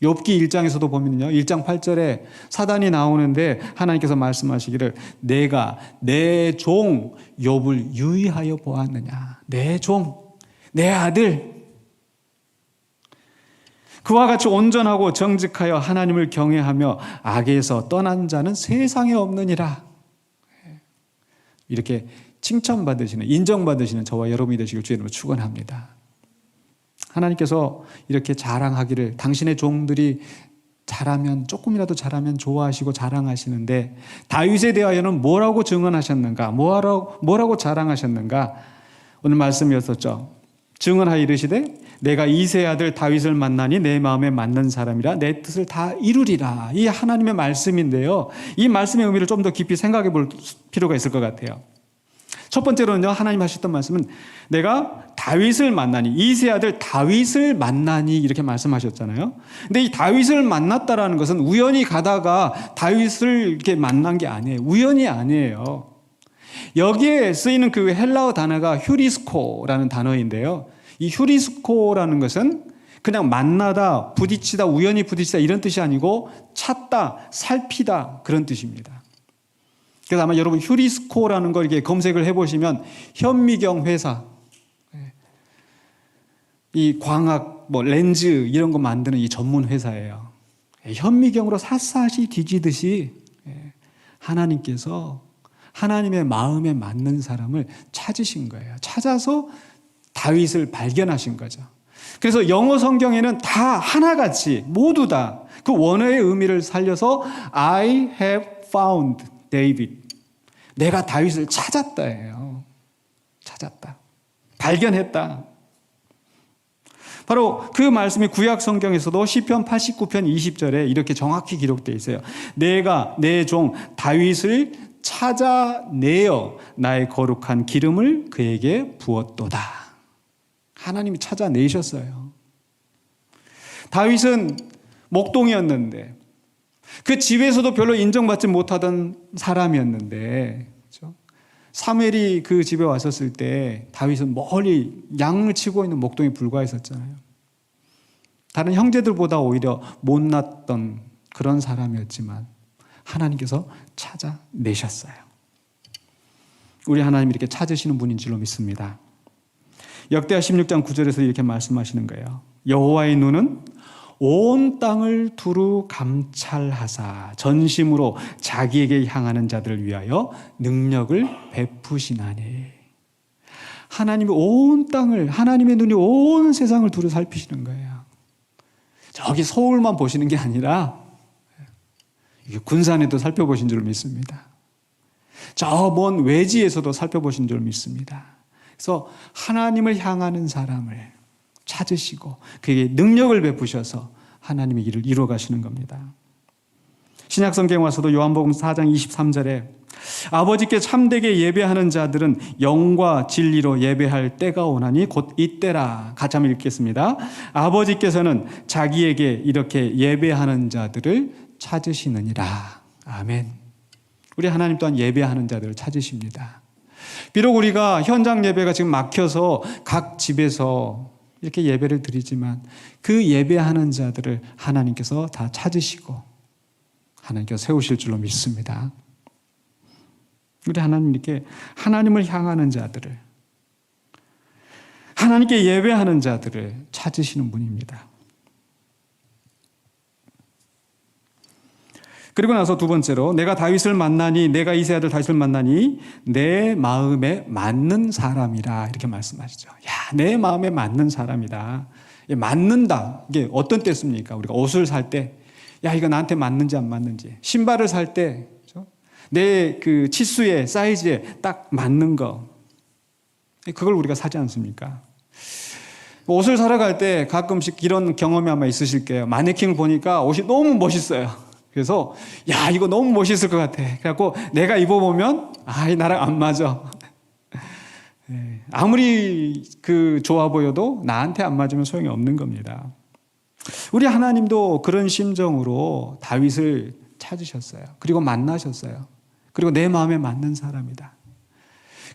욥기 1장에서도 보면요. 1장 8절에 사단이 나오는데 하나님께서 말씀하시기를 내가 내 종 욥을 유의하여 보았느냐. 내 종, 내 아들. 그와 같이 온전하고 정직하여 하나님을 경외하며 악에서 떠난 자는 세상에 없느니라. 이렇게 칭찬받으시는, 인정받으시는 저와 여러분이 되시길 주님으로 축원합니다. 하나님께서 이렇게 자랑하기를, 당신의 종들이 잘하면, 조금이라도 잘하면 좋아하시고 자랑하시는데, 다윗에 대하여는 뭐라고 증언하셨는가, 뭐라고 자랑하셨는가. 오늘 말씀이었었죠. 증언하여 이르시되 내가 이새의 아들 다윗을 만나니 내 마음에 맞는 사람이라 내 뜻을 다 이루리라. 이 하나님의 말씀인데요, 이 말씀의 의미를 좀 더 깊이 생각해 볼 필요가 있을 것 같아요. 첫 번째로는요, 하나님 하셨던 말씀은 내가 다윗을 만나니, 이새의 아들 다윗을 만나니 이렇게 말씀하셨잖아요. 근데 이 다윗을 만났다라는 것은 우연히 가다가 다윗을 이렇게 만난 게 아니에요. 우연이 아니에요. 여기에 쓰이는 그 헬라어 단어가 휴리스코라는 단어인데요, 이 휴리스코라는 것은 그냥 만나다, 부딪히다, 우연히 부딪히다 이런 뜻이 아니고 찾다, 살피다 그런 뜻입니다. 그래서 아마 여러분 휴리스코라는 걸 이렇게 검색을 해보시면 현미경 회사, 이 광학, 렌즈 이런 거 만드는 이 전문 회사예요. 현미경으로 샅샅이 뒤지듯이 하나님께서 하나님의 마음에 맞는 사람을 찾으신 거예요. 찾아서 다윗을 발견하신 거죠. 그래서 영어 성경에는 다 하나같이 모두 다 그 원어의 의미를 살려서 I have found David. 내가 다윗을 찾았다예요. 찾았다. 발견했다. 바로 그 말씀이 구약 성경에서도 시편 89편 20절에 이렇게 정확히 기록되어 있어요. 내가 내 종 다윗을 찾아내어 나의 거룩한 기름을 그에게 부었도다. 하나님이 찾아내셨어요. 다윗은 목동이었는데 그 집에서도 별로 인정받지 못하던 사람이었는데, 그렇죠? 사무엘이 그 집에 왔었을 때 다윗은 멀리 양을 치고 있는 목동에 불과했었잖아요. 다른 형제들보다 오히려 못났던 그런 사람이었지만 하나님께서 찾아내셨어요. 우리 하나님 이렇게 찾으시는 분인 줄로 믿습니다. 역대하 16장 9절에서 이렇게 말씀하시는 거예요. 여호와의 눈은 온 땅을 두루 감찰하사 전심으로 자기에게 향하는 자들을 위하여 능력을 베푸시나니. 하나님이 온 땅을, 하나님의 눈이 온 세상을 두루 살피시는 거예요. 저기 서울만 보시는 게 아니라 군산에도 살펴보신 줄 믿습니다. 저 먼 외지에서도 살펴보신 줄 믿습니다. 그래서 하나님을 향하는 사람을 찾으시고 그에게 능력을 베푸셔서 하나님의 일을 이루어 가시는 겁니다. 신약 성경에 와서도 요한복음 4장 23절에 아버지께 참되게 예배하는 자들은 영과 진리로 예배할 때가 오나니 곧 이때라. 같이 한번 읽겠습니다. 아버지께서는 자기에게 이렇게 예배하는 자들을 찾으시느니라. 아멘. 우리 하나님 또한 예배하는 자들을 찾으십니다. 비록 우리가 현장 예배가 지금 막혀서 각 집에서 이렇게 예배를 드리지만 그 예배하는 자들을 하나님께서 다 찾으시고 하나님께서 세우실 줄로 믿습니다. 우리 하나님 이렇게 하나님을 향하는 자들을, 하나님께 예배하는 자들을 찾으시는 분입니다. 그리고 나서 두 번째로 내가 다윗을 만나니, 내가 이새의 아들 다윗을 만나니 내 마음에 맞는 사람이라 이렇게 말씀하시죠. 야, 내 마음에 맞는 사람이다. 맞는다. 이게 어떤 때습니까? 우리가 옷을 살 때, 야, 이거 나한테 맞는지 안 맞는지. 신발을 살 때, 내 그 치수에, 사이즈에 딱 맞는 거. 그걸 우리가 사지 않습니까? 옷을 사러 갈 때 가끔씩 이런 경험이 아마 있으실 거예요. 마네킹을 보니까 옷이 너무 멋있어요. 그래서 야, 이거 너무 멋있을 것 같아. 그래갖고 내가 입어보면 이 나랑 안 맞아. 아무리 좋아 보여도 나한테 안 맞으면 소용이 없는 겁니다. 우리 하나님도 그런 심정으로 다윗을 찾으셨어요. 그리고 만나셨어요. 그리고 내 마음에 맞는 사람이다.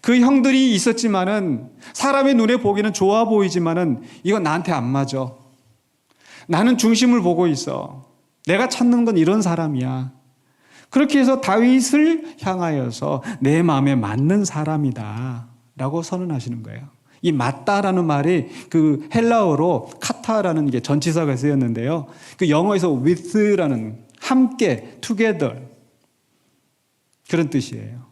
그 형들이 있었지만은 사람의 눈에 보기는 좋아 보이지만은 이건 나한테 안 맞아. 나는 중심을 보고 있어. 내가 찾는 건 이런 사람이야. 그렇게 해서 다윗을 향하여서 내 마음에 맞는 사람이다 라고 선언하시는 거예요. 이 맞다라는 말이 그 헬라어로 카타라는 게 전치사가 쓰였는데요, 그 영어에서 with라는 함께, together 그런 뜻이에요.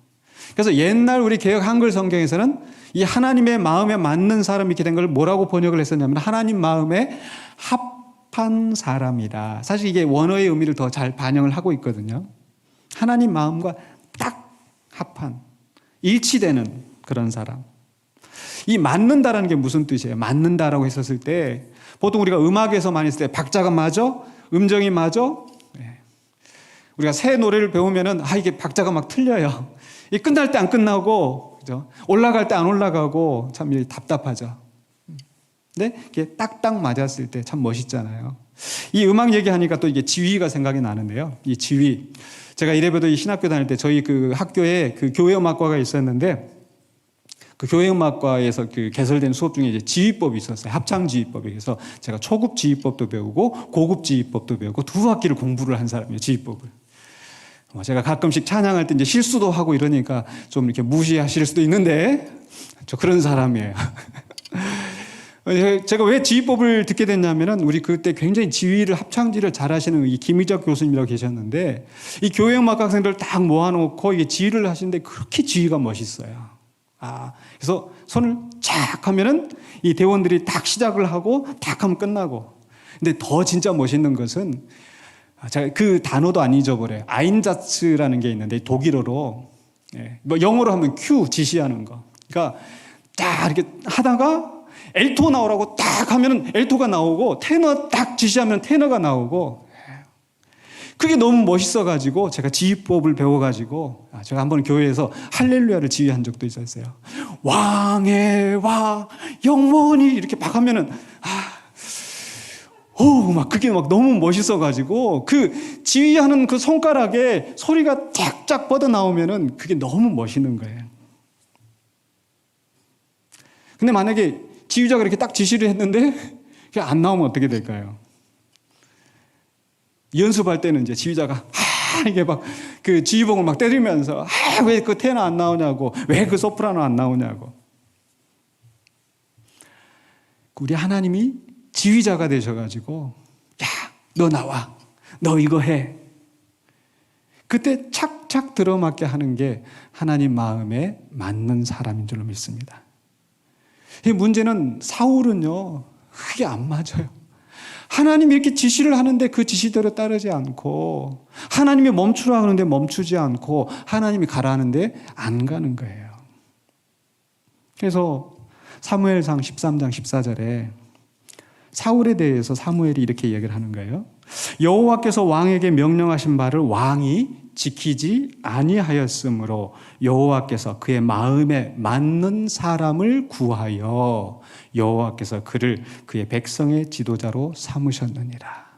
그래서 옛날 우리 개역 한글 성경에서는 이 하나님의 마음에 맞는 사람 이렇게 된 걸 뭐라고 번역을 했었냐면 하나님 마음에 합한 사람이다. 사실 이게 원어의 의미를 더 잘 반영을 하고 있거든요. 하나님 마음과 딱 합한, 일치되는 그런 사람. 이 맞는다라는 게 무슨 뜻이에요? 맞는다라고 했었을 때 보통 우리가 음악에서 많이 쓸 때 박자가 맞아? 음정이 맞아? 우리가 새 노래를 배우면은 이게 박자가 막 틀려요. 이 끝날 때 안 끝나고, 그죠? 올라갈 때 안 올라가고 참 답답하죠. 근데 이게 딱딱 맞았을 때 참 멋있잖아요. 이 음악 얘기하니까 또 이게 지휘가 생각이 나는데요. 이 지휘. 제가 이래봬도 이 신학교 다닐 때 저희 그 학교에 그 교회음악과가 있었는데 그 교회음악과에서 그 개설된 수업 중에 이제 지휘법이 있었어요. 합창지휘법이. 그래서 제가 초급 지휘법도 배우고 고급 지휘법도 배우고 두 학기를 공부를 한 사람이에요. 지휘법을. 제가 가끔씩 찬양할 때 이제 실수도 하고 이러니까 좀 이렇게 무시하실 수도 있는데 저 그런 사람이에요. 제가 왜 지휘법을 듣게 됐냐면은 우리 그때 굉장히 지휘를 합창지를 잘하시는 이 김희적 교수님이라고 계셨는데 이 교회음악 학생들 딱 모아놓고 이게 지휘를 하시는데 그렇게 지휘가 멋있어요. 그래서 손을 쫙 하면은 이 대원들이 딱 시작을 하고 딱 하면 끝나고. 근데 더 진짜 멋있는 것은 제가 그 단어도 안 잊어버려요. 아인자츠라는 게 있는데 독일어로 뭐 영어로 하면 큐 지시하는 거. 그러니까 딱 이렇게 하다가 엘토 나오라고 딱 하면은 엘토가 나오고 테너 딱 지시하면 테너가 나오고 그게 너무 멋있어가지고 제가 지휘법을 배워가지고 제가 한번 교회에서 할렐루야를 지휘한 적도 있었어요. 왕의 왕 영원히 이렇게 막 하면은 막 그게 막 너무 멋있어가지고 그 지휘하는 그 손가락에 소리가 쫙쫙 뻗어 나오면은 그게 너무 멋있는 거예요. 근데 만약에 지휘자가 이렇게 딱 지시를 했는데 그게 안 나오면 어떻게 될까요? 연습할 때는 이제 지휘자가 이게 막 그 지휘봉을 막 때리면서 왜 그 테너 안 나오냐고, 왜 그 소프라노 안 나오냐고. 우리 하나님이 지휘자가 되셔가지고 너 나와, 너 이거 해. 그때 착착 들어맞게 하는 게 하나님 마음에 맞는 사람인 줄로 믿습니다. 이 문제는 사울은요 그게 안 맞아요. 하나님이 이렇게 지시를 하는데 그 지시대로 따르지 않고 하나님이 멈추라 하는데 멈추지 않고 하나님이 가라 하는데 안 가는 거예요. 그래서 사무엘상 13장 14절에 사울에 대해서 사무엘이 이렇게 얘기를 하는 거예요. 여호와께서 왕에게 명령하신 바를 왕이 지키지 아니하였으므로 여호와께서 그의 마음에 맞는 사람을 구하여 여호와께서 그를 그의 백성의 지도자로 삼으셨느니라.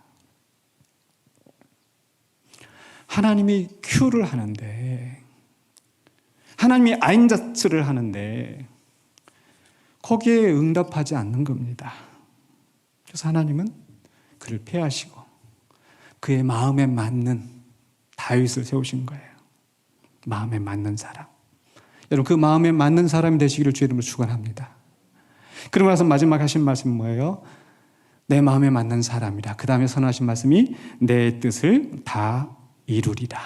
하나님이 큐를 하는데, 하나님이 아인자츠를 하는데 거기에 응답하지 않는 겁니다. 그래서 하나님은 그를 폐하시고 그의 마음에 맞는 다윗을 세우신 거예요. 마음에 맞는 사람. 여러분 그 마음에 맞는 사람이 되시기를 주의 이름으로 축원합니다. 그러고 나서 마지막 하신 말씀은 뭐예요? 내 마음에 맞는 사람이라. 그 다음에 선하신 말씀이 내 뜻을 다 이루리라.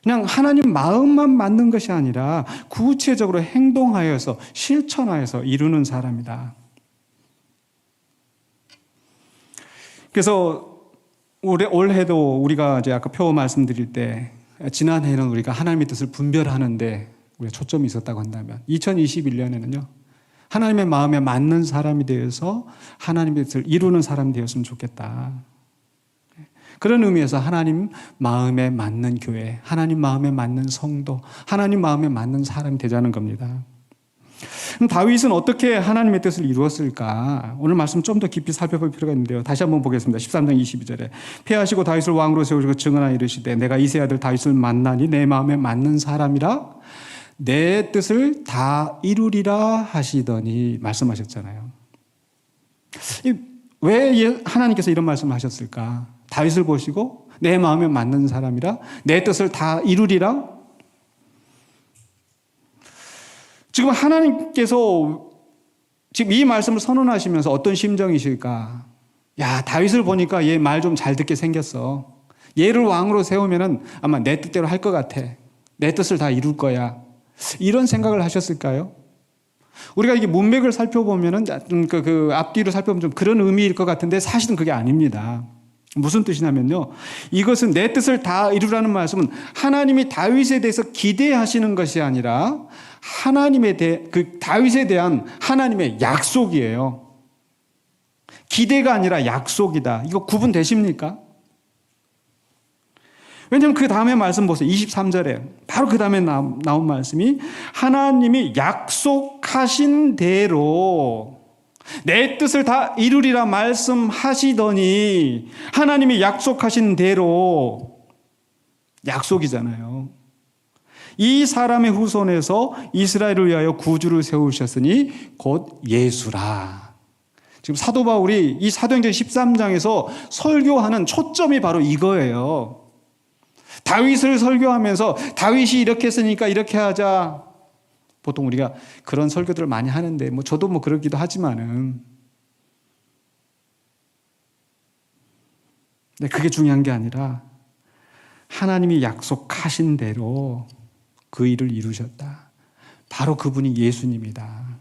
그냥 하나님 마음만 맞는 것이 아니라 구체적으로 행동하여서 실천하여서 이루는 사람이다. 그래서 올해도 우리가 이제 아까 표 말씀드릴 때 지난해에는 우리가 하나님의 뜻을 분별하는데 우리가 초점이 있었다고 한다면 2021년에는요 하나님의 마음에 맞는 사람이 되어서 하나님의 뜻을 이루는 사람이 되었으면 좋겠다. 그런 의미에서 하나님 마음에 맞는 교회, 하나님 마음에 맞는 성도, 하나님 마음에 맞는 사람이 되자는 겁니다. 그럼 다윗은 어떻게 하나님의 뜻을 이루었을까? 오늘 말씀 좀 더 깊이 살펴볼 필요가 있는데요. 다시 한번 보겠습니다. 13장 22절에 폐하시고 다윗을 왕으로 세우시고 증언하여 이르시되 내가 이새의 아들 다윗을 만나니 내 마음에 맞는 사람이라 내 뜻을 다 이루리라 하시더니 말씀하셨잖아요. 왜 하나님께서 이런 말씀을 하셨을까? 다윗을 보시고 내 마음에 맞는 사람이라 내 뜻을 다 이루리라. 지금 하나님께서 지금 이 말씀을 선언하시면서 어떤 심정이실까? 야, 다윗을 보니까 얘 말 좀 잘 듣게 생겼어. 얘를 왕으로 세우면은 아마 내 뜻대로 할 것 같아. 내 뜻을 다 이룰 거야. 이런 생각을 하셨을까요? 우리가 이게 문맥을 살펴보면은 그 앞뒤로 살펴보면 좀 그런 의미일 것 같은데 사실은 그게 아닙니다. 무슨 뜻이냐면요. 이것은 내 뜻을 다 이루라는 말씀은 하나님이 다윗에 대해서 기대하시는 것이 아니라 그 다윗에 대한 하나님의 약속이에요. 기대가 아니라 약속이다. 이거 구분되십니까? 왜냐하면 그 다음에 말씀 보세요. 23절에 바로 그 다음에 나온 말씀이 하나님이 약속하신 대로 내 뜻을 다 이루리라 말씀하시더니 하나님이 약속하신 대로 약속이잖아요. 이 사람의 후손에서 이스라엘을 위하여 구주를 세우셨으니 곧 예수라. 지금 사도 바울이 이 사도행전 13장에서 설교하는 초점이 바로 이거예요. 다윗을 설교하면서 다윗이 이렇게 했으니까 이렇게 하자. 보통 우리가 그런 설교들을 많이 하는데 저도 그러기도 하지만은 근데 그게 중요한 게 아니라 하나님이 약속하신 대로 그 일을 이루셨다. 바로 그분이 예수님이다.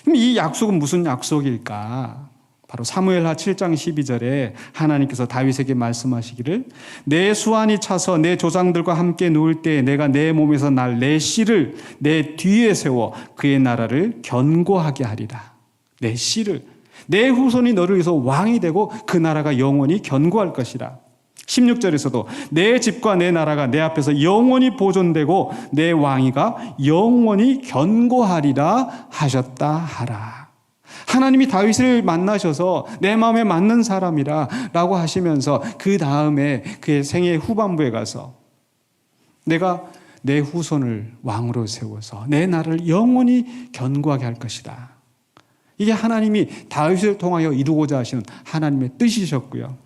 그럼 이 약속은 무슨 약속일까? 바로 사무엘하 7장 12절에 하나님께서 다윗에게 말씀하시기를 내 수완이 차서 내 조상들과 함께 누울 때 내가 내 몸에서 날 내 씨를 내 뒤에 세워 그의 나라를 견고하게 하리라. 내 씨를, 내 후손이 너를 위해서 왕이 되고 그 나라가 영원히 견고할 것이라. 16절에서도 내 집과 내 나라가 내 앞에서 영원히 보존되고 내 왕위가 영원히 견고하리라 하셨다 하라. 하나님이 다윗을 만나셔서 내 마음에 맞는 사람이라 라고 하시면서 그 다음에 그의 생애 후반부에 가서 내가 내 후손을 왕으로 세워서 내 나라를 영원히 견고하게 할 것이다. 이게 하나님이 다윗을 통하여 이루고자 하시는 하나님의 뜻이셨고요.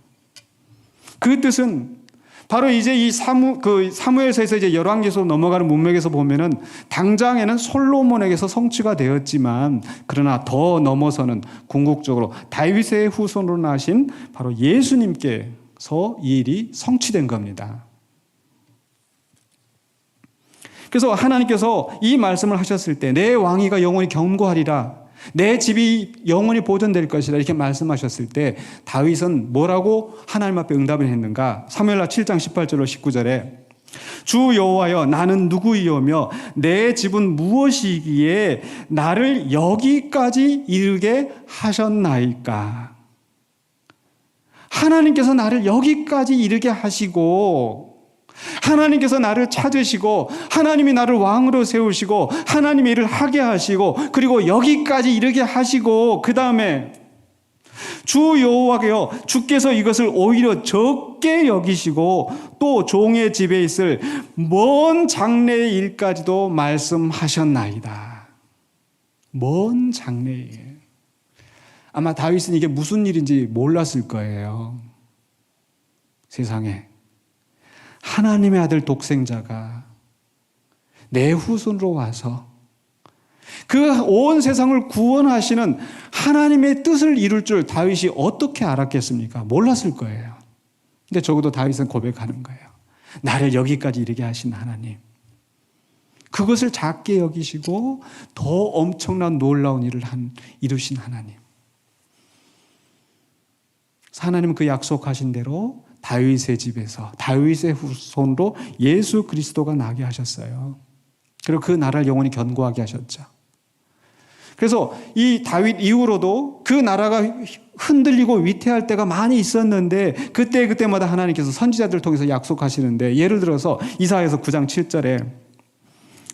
그 뜻은 바로 이제 이 사무엘서에서 이제 열왕기에서 넘어가는 문맥에서 보면은 당장에는 솔로몬에게서 성취가 되었지만 그러나 더 넘어서는 궁극적으로 다윗의 후손으로 나신 바로 예수님께서 이 일이 성취된 겁니다. 그래서 하나님께서 이 말씀을 하셨을 때 내 왕위가 영원히 견고하리라. 내 집이 영원히 보존될 것이다 이렇게 말씀하셨을 때 다윗은 뭐라고 하나님 앞에 응답을 했는가? 사무엘하 7장 18절로 19절에 주 여호와여 나는 누구이오며 내 집은 무엇이기에 나를 여기까지 이르게 하셨나이까? 하나님께서 나를 여기까지 이르게 하시고 하나님께서 나를 찾으시고 하나님이 나를 왕으로 세우시고 하나님의 일을 하게 하시고 그리고 여기까지 이르게 하시고 그 다음에 주 여호와께요 주께서 이것을 오히려 적게 여기시고 또 종의 집에 있을 먼 장래의 일까지도 말씀하셨나이다. 먼 장래의 일. 아마 다윗은 이게 무슨 일인지 몰랐을 거예요. 세상에 하나님의 아들 독생자가 내 후손으로 와서 그 온 세상을 구원하시는 하나님의 뜻을 이룰 줄 다윗이 어떻게 알았겠습니까? 몰랐을 거예요. 근데 적어도 다윗은 고백하는 거예요. 나를 여기까지 이르게 하신 하나님. 그것을 작게 여기시고 더 엄청난 놀라운 일을 이루신 하나님. 하나님은 그 약속하신 대로 다윗의 집에서 다윗의 후손으로 예수 그리스도가 나게 하셨어요. 그리고 그 나라를 영원히 견고하게 하셨죠. 그래서 이 다윗 이후로도 그 나라가 흔들리고 위태할 때가 많이 있었는데 그때마다 하나님께서 선지자들을 통해서 약속하시는데 예를 들어서 이사야서 9장 7절에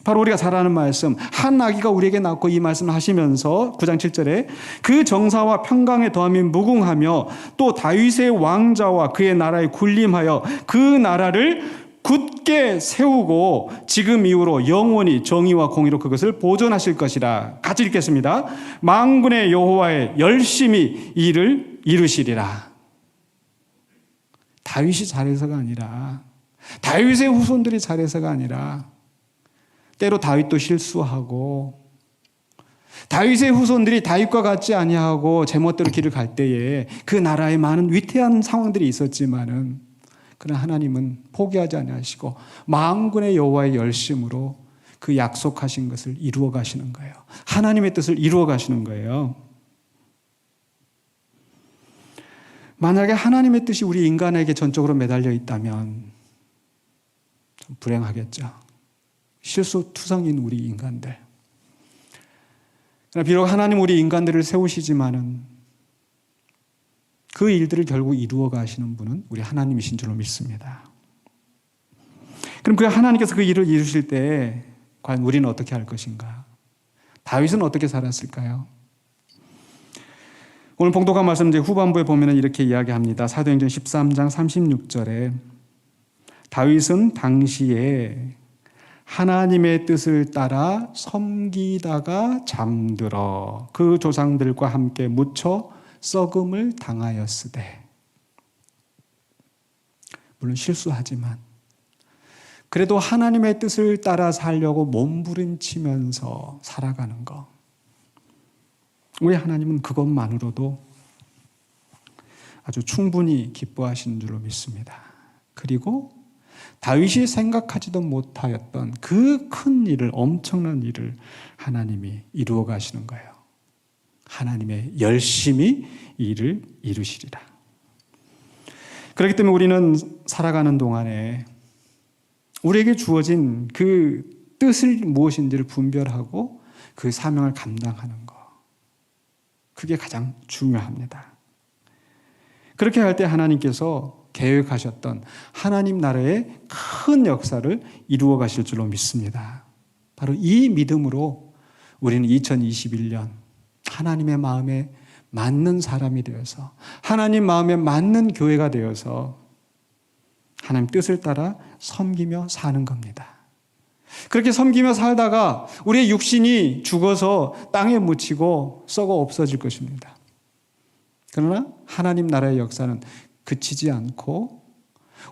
바로 우리가 잘 아는 말씀 한 아기가 우리에게 낳고 이 말씀을 하시면서 9장 7절에 그 정사와 평강에 더함이 무궁하며 또 다윗의 왕자와 그의 나라에 군림하여 그 나라를 굳게 세우고 지금 이후로 영원히 정의와 공의로 그것을 보존하실 것이라. 같이 읽겠습니다. 만군의 여호와의 열심히 일을 이루시리라. 다윗이 잘해서가 아니라 다윗의 후손들이 잘해서가 아니라 때로 다윗도 실수하고 다윗의 후손들이 다윗과 같지 아니하고 제멋대로 길을 갈 때에 그 나라에 많은 위태한 상황들이 있었지만은 그러나 하나님은 포기하지 아니하시고 만군의 여호와의 열심으로 그 약속하신 것을 이루어 가시는 거예요. 하나님의 뜻을 이루어 가시는 거예요. 만약에 하나님의 뜻이 우리 인간에게 전적으로 매달려 있다면 좀 불행하겠죠. 실수투성인 우리 인간들. 그러나 비록 하나님 우리 인간들을 세우시지만은 그 일들을 결국 이루어 가시는 분은 우리 하나님이신 줄로 믿습니다. 그럼 그 하나님께서 그 일을 이루실 때 과연 우리는 어떻게 할 것인가? 다윗은 어떻게 살았을까요? 오늘 봉독한 말씀 이제 후반부에 보면 이렇게 이야기합니다. 사도행전 13장 36절에 다윗은 당시에 하나님의 뜻을 따라 섬기다가 잠들어 그 조상들과 함께 묻혀 썩음을 당하였으되, 물론 실수하지만 그래도 하나님의 뜻을 따라 살려고 몸부림치면서 살아가는 것, 우리 하나님은 그것만으로도 아주 충분히 기뻐하시는 줄로 믿습니다. 그리고 다윗이 생각하지도 못하였던 그 큰 일을, 엄청난 일을 하나님이 이루어 가시는 거예요. 하나님의 열심히 일을 이루시리라. 그렇기 때문에 우리는 살아가는 동안에 우리에게 주어진 그 뜻을 무엇인지를 분별하고 그 사명을 감당하는 것, 그게 가장 중요합니다. 그렇게 할 때 하나님께서 계획하셨던 하나님 나라의 큰 역사를 이루어 가실 줄로 믿습니다. 바로 이 믿음으로 우리는 2021년 하나님의 마음에 맞는 사람이 되어서, 하나님 마음에 맞는 교회가 되어서 하나님 뜻을 따라 섬기며 사는 겁니다. 그렇게 섬기며 살다가 우리의 육신이 죽어서 땅에 묻히고 썩어 없어질 것입니다. 그러나 하나님 나라의 역사는 그치지 않고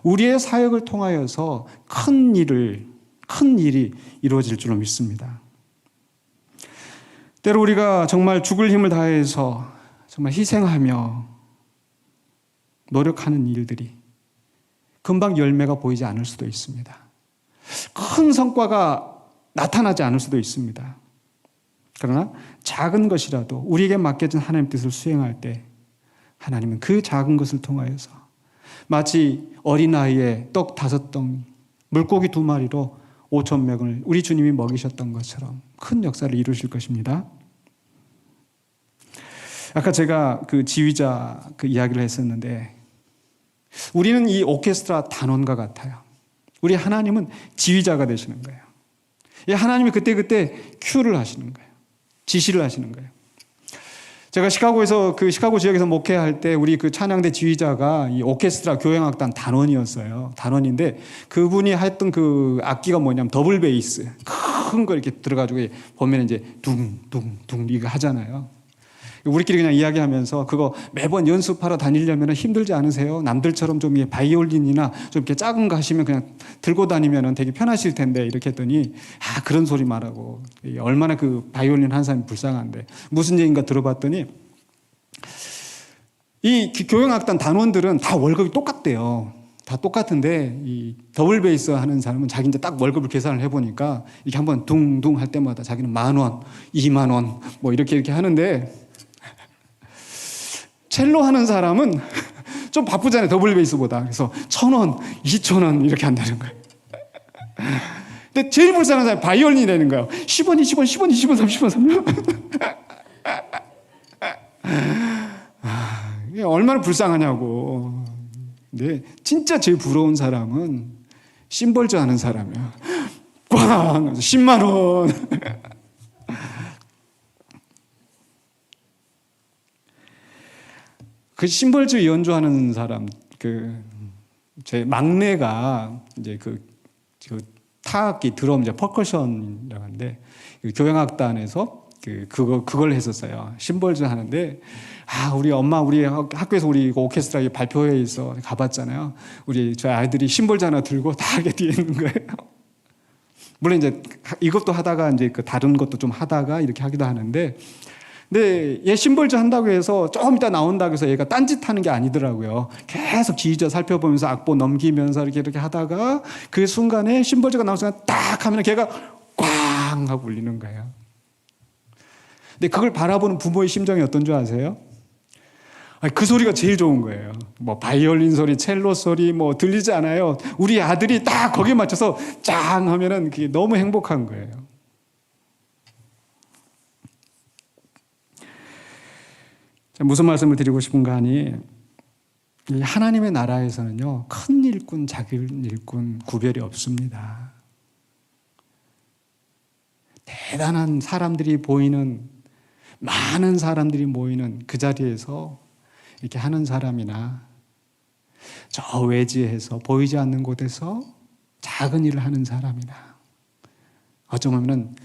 우리의 사역을 통하여서 큰 일이 이루어질 줄로 믿습니다. 때로 우리가 정말 죽을 힘을 다해서 정말 희생하며 노력하는 일들이 금방 열매가 보이지 않을 수도 있습니다. 큰 성과가 나타나지 않을 수도 있습니다. 그러나 작은 것이라도 우리에게 맡겨진 하나님의 뜻을 수행할 때 하나님은 그 작은 것을 통하여서 마치 어린아이의 떡 5덩이, 물고기 2마리로 5,000명을 우리 주님이 먹이셨던 것처럼 큰 역사를 이루실 것입니다. 아까 제가 그 지휘자 그 이야기를 했었는데, 우리는 이 오케스트라 단원과 같아요. 우리 하나님은 지휘자가 되시는 거예요. 하나님이 그때그때 큐를 하시는 거예요. 지시를 하시는 거예요. 제가 시카고에서 그 시카고 지역에서 목회할 때 우리 그 찬양대 지휘자가 이 오케스트라 교향악단 단원이었어요. 단원인데 그분이 했던 그 악기가 뭐냐면 더블 베이스. 큰 거 이렇게 들어가지고 보면 이제 둥둥둥 이거 하잖아요. 우리끼리 그냥 이야기하면서 그거 매번 연습하러 다니려면 힘들지 않으세요? 남들처럼 좀 바이올린이나 좀 이렇게 작은 거 하시면 그냥 들고 다니면 되게 편하실 텐데, 이렇게 했더니 그런 소리 말하고, 얼마나 그 바이올린 한 사람이 불쌍한데 무슨 얘기인가 들어봤더니 이 교향악단 단원들은 다 월급이 똑같대요. 다 똑같은데 이 더블 베이스 하는 사람은 자기 이제 딱 월급을 계산을 해보니까 이렇게 한번 둥둥 할 때마다 자기는 10,000원, 20,000원 뭐 이렇게 하는데, 첼로 하는 사람은 좀 바쁘잖아요, 더블 베이스보다. 그래서 1,000원, 2,000원 이렇게 한다는 거예요. 근데 제일 불쌍한 사람이 바이올린이 되는 거예요. 10원, 20원, 10원, 20원, 30원, 30원. 얼마나 불쌍하냐고. 근데 진짜 제일 부러운 사람은 심벌즈 하는 사람이야. 꽝! 10만 원. 그 심벌즈 연주하는 사람, 제 막내가 이제 그 타악기 드럼, 이제 퍼커션이라고 하는데, 교향악단에서 그걸 했었어요. 심벌즈 하는데, 우리 엄마, 우리 학교에서 우리 오케스트라 발표회에 있어 가봤잖아요. 저희 아이들이 심벌즈 하나 들고 다 이렇게 뒤에 있는 거예요. 물론 이제 이것도 하다가 이제 그 다른 것도 좀 하다가 이렇게 하기도 하는데, 근데 얘 심벌주 한다고 해서 조금 이따 나온다고 해서 얘가 딴짓하는 게 아니더라고요. 계속 지휘자 살펴보면서 악보 넘기면서 이렇게 하다가 그 순간에 심벌주가 나온 순간 딱 하면 걔가 꽝 하고 울리는 거예요. 근데 그걸 바라보는 부모의 심정이 어떤 줄 아세요? 그 소리가 제일 좋은 거예요. 뭐 바이올린 소리, 첼로 소리 뭐 들리지 않아요. 우리 아들이 딱 거기에 맞춰서 짱 하면은 그게 너무 행복한 거예요. 무슨 말씀을 드리고 싶은가 하니, 이 하나님의 나라에서는요, 큰 일꾼, 작은 일꾼 구별이 없습니다. 대단한 사람들이 보이는, 많은 사람들이 모이는 그 자리에서 이렇게 하는 사람이나, 저 외지에서 보이지 않는 곳에서 작은 일을 하는 사람이나, 어쩌면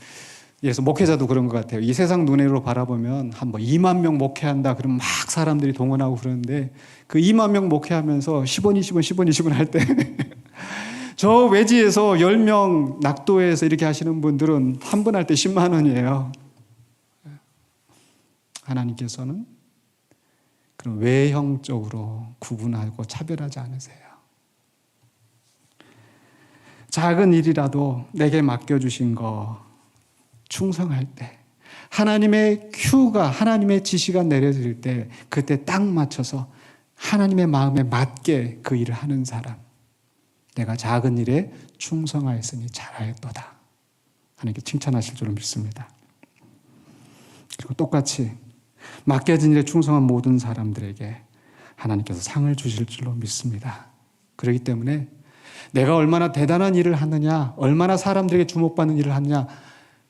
그래서 목회자도 그런 것 같아요. 이 세상 눈으로 바라보면 한 2만 명 목회한다 그러면 막 사람들이 동원하고 그러는데, 그 2만 명 목회하면서 10원, 20원, 10원, 20원 할 때 저 외지에서 10명 낙도에서 이렇게 하시는 분들은 한 분 할 때 10만 원이에요. 하나님께서는 그런 외형적으로 구분하고 차별하지 않으세요. 작은 일이라도 내게 맡겨주신 거 충성할 때, 하나님의 큐가, 하나님의 지시가 내려질 때 그때 딱 맞춰서 하나님의 마음에 맞게 그 일을 하는 사람, 내가 작은 일에 충성하였으니 잘하였도다 하나님께 칭찬하실 줄로 믿습니다. 그리고 똑같이 맡겨진 일에 충성한 모든 사람들에게 하나님께서 상을 주실 줄로 믿습니다. 그렇기 때문에 내가 얼마나 대단한 일을 하느냐, 얼마나 사람들에게 주목받는 일을 하느냐,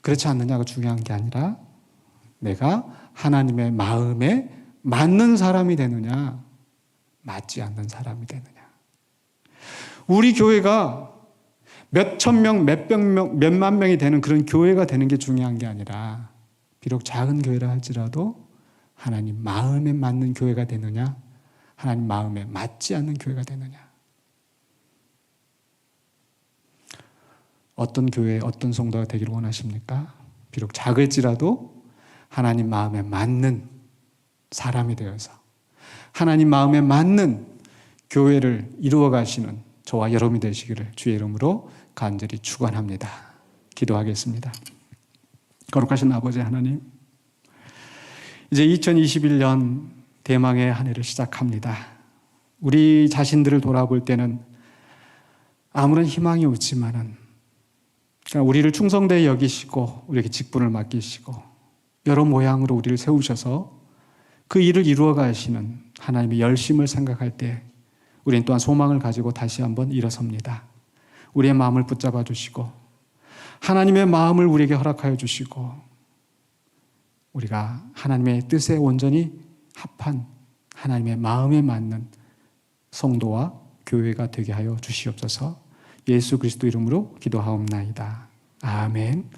그렇지 않느냐가 중요한 게 아니라 내가 하나님의 마음에 맞는 사람이 되느냐, 맞지 않는 사람이 되느냐. 우리 교회가 몇천 명, 몇만 명이 되는 그런 교회가 되는 게 중요한 게 아니라, 비록 작은 교회라 할지라도 하나님 마음에 맞는 교회가 되느냐, 하나님 마음에 맞지 않는 교회가 되느냐. 어떤 교회, 어떤 성도가 되기를 원하십니까? 비록 작을지라도 하나님 마음에 맞는 사람이 되어서 하나님 마음에 맞는 교회를 이루어 가시는 저와 여러분이 되시기를 주의 이름으로 간절히 축원합니다. 기도하겠습니다. 거룩하신 아버지 하나님, 이제 2021년 대망의 한 해를 시작합니다. 우리 자신들을 돌아볼 때는 아무런 희망이 없지만은, 우리를 충성되게 여기시고 우리에게 직분을 맡기시고 여러 모양으로 우리를 세우셔서 그 일을 이루어 가시는 하나님의 열심을 생각할 때 우리는 또한 소망을 가지고 다시 한번 일어섭니다. 우리의 마음을 붙잡아 주시고 하나님의 마음을 우리에게 허락하여 주시고 우리가 하나님의 뜻에 온전히 합한 하나님의 마음에 맞는 성도와 교회가 되게 하여 주시옵소서. 예수 그리스도 이름으로 기도하옵나이다. 아멘.